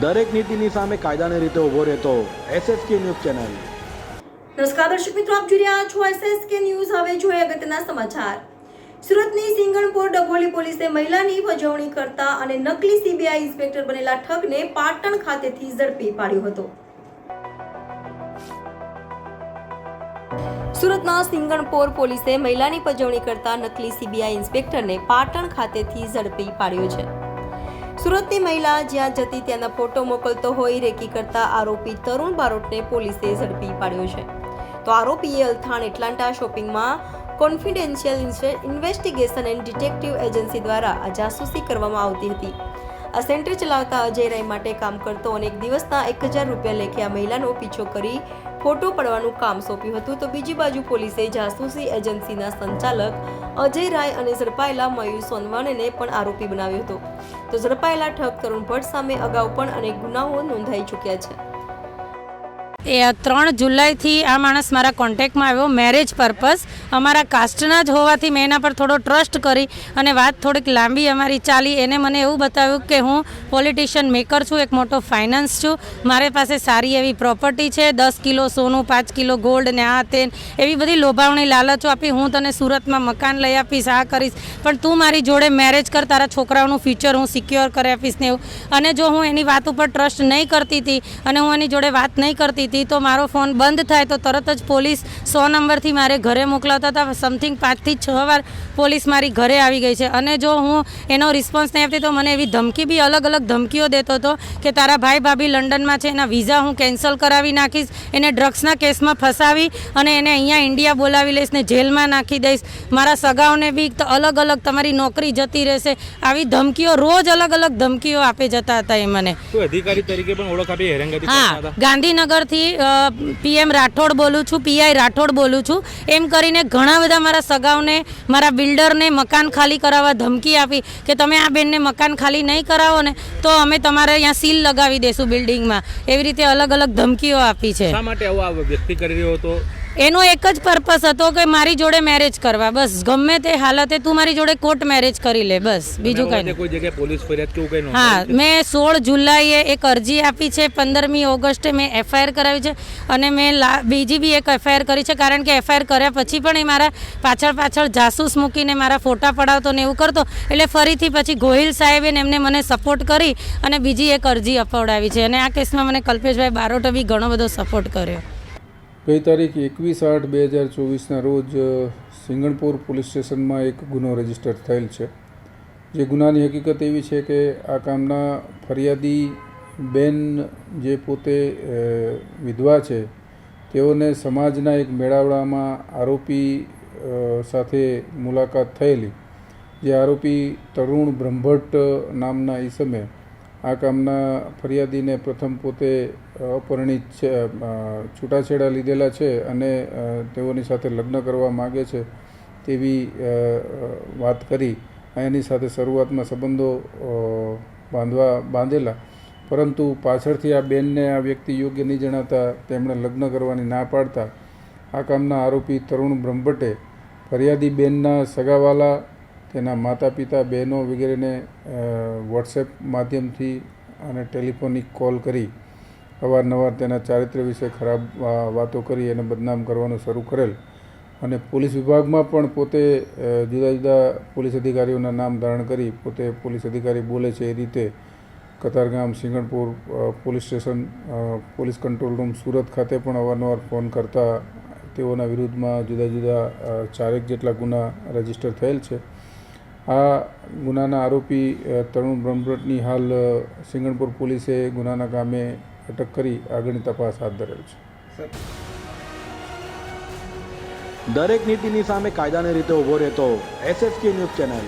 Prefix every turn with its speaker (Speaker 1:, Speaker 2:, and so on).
Speaker 1: દરેક નીતિની સામે કાયદાની રીતે ઊભો રહેતો SSK ન્યૂઝ ચેનલ।
Speaker 2: નમસ્કાર દર્શક મિત્રો, આપ જોઈ રહ્યા છો SSK ન્યૂઝ। હવે જોઈએ અગત્યના સમાચાર। સુરતની સિંગણપોર ડભોલી પોલીસે મહિલાની ફજવણી કરતા અને નકલી CBI ઇન્સ્પેક્ટર બનેલા ઠગને પાટણ ખાતેથી ઝડપી પાડ્યો હતો। સુરતના સિંગણપોર પોલીસે મહિલાની ફજવણી કરતા નકલી CBI ઇન્સ્પેક્ટરને પાટણ ખાતેથી ઝડપી પાડ્યો છે। સુરતની મહિલા જ્યાં જતી ત્યાંના ફોટો મોકલતો હોય રેકી કરતા આરોપી તરુણ બારોટને પોલીસે ઝડપી પાડ્યો છે। તો આરોપીએ અલથાણ એટલાન્ટા શોપિંગમાં confidential investigation and detective agency દ્વારા આ જાસૂસી કરવામાં આવતી હતી। આ સેન્ટર ચલાવતા અજય રાય માટે કામ કરતો અને એક દિવસના 1000 રૂપિયા લેખે આ મહિલાનો પીછો કરી ફોટો પાડવાનું કામ સોંપ્યું હતું। તો બીજી બાજુ પોલીસે જાસૂસી એજન્સીના સંચાલક અજય રાય અને ઝડપાયેલા મયુર સોનવાણેને પણ આરોપી બનાવ્યો હતો। તો ઝડપાયેલા ઠગ તરુણ ભટ્ટ સામે અગાઉ પણ અનેક ગુનાઓ નોંધાઈ ચૂક્યા છે।
Speaker 3: 3 જુલાઈથી આ માણસ મારા કોન્ટેક્ટમાં આવ્યો મેરેજ પર્પઝ અમારા કાસ્ટના જ હોવાથી મેં એના પર થોડો ટ્રસ્ટ કરી અને વાત થોડીક લાંબી અમારી ચાલી। એને મને એવું બતાવ્યું કે હું પોલિટિશિયન મેકર છું, એક મોટો ફાઇનાન્સ છું, મારી પાસે સારી એવી પ્રોપર્ટી છે, 10 કિલો સોનું, 5 કિલો ગોલ્ડ ને આ તે એવી બધી લોભાવણી લાલચો આપી હું તને સુરતમાં મકાન લઈ આપીશ, આ કરીશ, પણ તું મારી જોડે મેરેજ કર, તારા છોકરાઓનું ફ્યુચર હું સિક્યોર કરી આપીશ ને એવું। અને જો હું એની વાત ઉપર ટ્રસ્ટ નહીં કરતી હતી અને હું એની જોડે વાત નહીં કરતી હતી તો મારો ફોન બંધ થાય તો તરત જ પોલીસ 100 નંબરથી મારે ઘરે મોકલાવતા હતા। સમથિંગ 5 થી 6 વાર પોલીસ મારી ઘરે આવી ગઈ છે અને જો હું એનો રિસ્પોન્સ નહીં આપતી તો મને એવી ધમકી બી અલગ અલગ ધમકીઓ દેતો હતો કે તારા ભાઈ ભાભી લંડનમાં છે, એના વિઝા હું કેન્સલ કરાવી નાખીશ, એને ડ્રગ્સના કેસમાં ફસાવી અને એને અહીંયા ઇન્ડિયા બોલાવી લઈશ ને જેલમાં નાખી દઈશ, મારા સગાઓને બી અલગ અલગ તમારી નોકરી જતી રહેશે, આવી ધમકીઓ રોજ અલગ અલગ ધમકીઓ આપે જતા હતા એ મને।
Speaker 4: અધિકારી તરીકે પણ ઓળખ આપી હેરાનગતિ
Speaker 3: હા, ગાંધીનગરથી PM રાઠોડ બોલું છું, PI રાઠોડ બોલું છું એમ કરીને ઘણા બધા મારા સગાઓને, મારા બિલ્ડરને મકાન ખાલી કરાવવા ધમકી આપી કે તમે આ બેનને મકાન ખાલી નહીં કરાવો ને તો અમે તમારે અહીંયા સીલ લગાવી દઈશું બિલ્ડિંગમાં, એવી રીતે અલગ અલગ ધમકીઓ આપી છે।
Speaker 4: શા માટે આવો આ વ્યક્તિ કરી રહ્યો હતો?
Speaker 3: એનો એક જ પર્પસ હતો કે મારી જોડે મેરેજ કરવા, બસ ગમે તે હાલતે તું મારી જોડે કોર્ટ મેરેજ કરી લે, બસ બીજું કંઈ નહીં।
Speaker 4: કોઈ જગ્યાએ પોલીસ ફરિયાદ કેવું કંઈ
Speaker 3: હા, મેં 16 જુલાઈએ એક અરજી આપી છે, 15મી ઓગસ્ટે મેં FIR કરાવી છે અને મેં બીજી બી એક FIR કરી છે, કારણ કે FIR કર્યા પછી પણ એ મારા પાછળ જાસૂસ મૂકીને મારા ફોટા પડાવતો ને એવું કરતો, એટલે ફરીથી પછી ગોહિલ સાહેબે એમને મને સપોર્ટ કરી અને બીજી એક અરજી અપાવડાવી છે અને આ કેસમાં મને કલ્પેશભાઈ બારોટે બી ઘણો બધો સપોર્ટ કર્યો।
Speaker 5: ગઈ તારીખ 21/8/2024ના રોજ સિંગણપોર પોલીસ સ્ટેશનમાં એક ગુનો રજીસ્ટર થયેલ છે। જે ગુનાની હકીકત એવી છે કે આ કામના ફરિયાદી બેન જે પોતે વિધવા છે તેઓને સમાજના એક મેળાવડામાં આરોપી સાથે મુલાકાત થયેલી। જે આરોપી તરુણ બ્રહ્મભટ્ટ નામના ઈસમે આ કામના ફરિયાદીને પ્રથમ પોતે અપરિણિત છે, છૂટાછેડા લીધેલા છે અને તેઓની સાથે લગ્ન કરવા માગે છે તેવી વાત કરી એની સાથે શરૂઆતમાં સંબંધો બાંધેલા, પરંતુ પાછળથી આ બેનને આ વ્યક્તિ યોગ્ય નહીં જણાતા તેમણે લગ્ન કરવાની ના પાડતા આ કામના આરોપી તરુણ બ્રહ્મભટ્ટે ફરિયાદી બેનના સગાવાલા, તેના માતા પિતા, બહેનો વગેરેને વોટ્સએપ માધ્યમથી અને ટેલિફોનિક કોલ કરી અવારનવાર તેના ચારિત્ર્ય વિશે ખરાબ વાતો કરી અને બદનામ કરવાનું શરૂ કરેલ અને પોલીસ વિભાગમાં પણ પોતે જુદા જુદા પોલીસ અધિકારીઓના નામ ધારણ કરી પોતે પોલીસ અધિકારી બોલે છે એ રીતે Katargam, Singanpur police station, police control room Surat ખાતે પણ અવારનવાર ફોન કરતા તેઓના વિરુદ્ધમાં જુદા જુદા 4 જેટલા ગુના રજીસ્ટર થયેલ છે। આ ગુનાના આરોપી તરુણ બ્રહ્મભટ્ટની હાલ સિંગણપુર પોલીસે ગુનાના કામે અટક કરી આગળની તપાસ હાથ ધરેલ છે।
Speaker 1: દરેક નીતિની સામે કાયદાની રીતે ઊભો રહેતો SSK ન્યૂઝ ચેનલ।